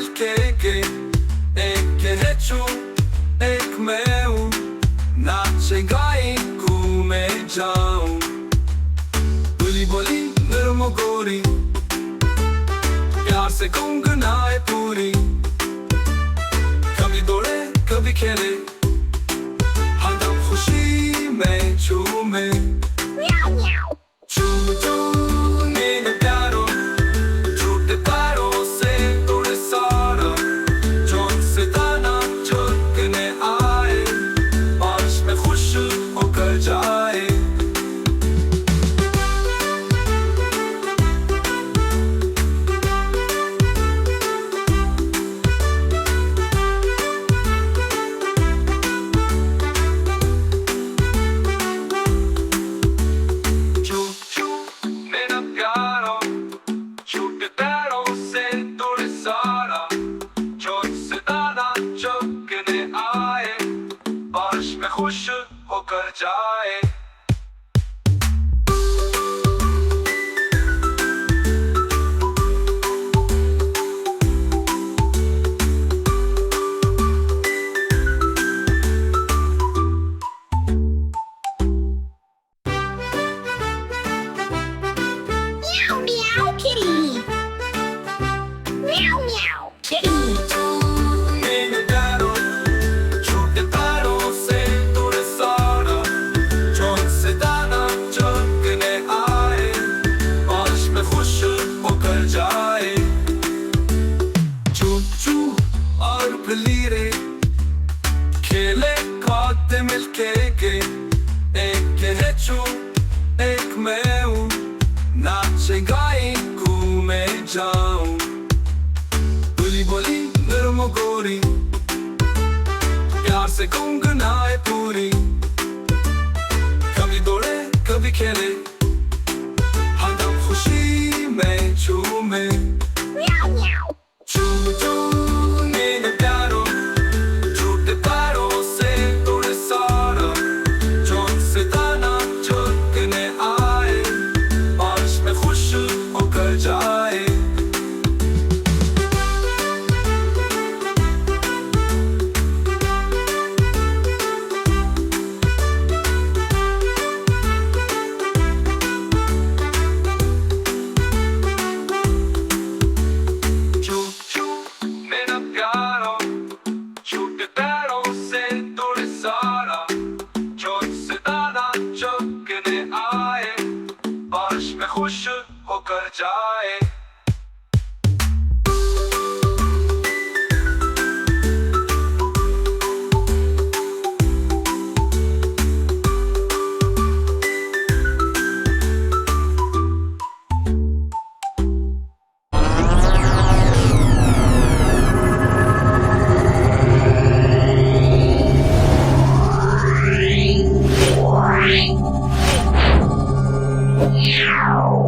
मिलके के एक हेचू एक मैं हूँ, नाचे गाए घूमे जाऊं, बोली बोली नरम गोरी, प्यार से गुनगुनाए पूरी, कभी दौड़े कभी खेले, हरदम खुशी में झूमे, झूम झूमे प्यारों, झूठे पैरों से तोड़े सारा, चौक से दाना चुगने आए, बारिश में खुश होकर जाए। खुश होकर जाए। Meow meow kitty. Meow meow kitty. लीरे खेले खाते मिलके के एक हेचू एक मैं हूँ, नाचे गाए घूमे जाऊं, बोली बोली नरम गोरी, प्यार से गुनगुनाए पूरी, कभी दौड़े कभी खेले, हरदम खुशी में झूमे, झूम झूम जाए। मेरा प्यारो झूठे पैरों से तोड़े सारा, चोट से दाना चुगने आए, बारिश में खुश होकर जाए। Meow.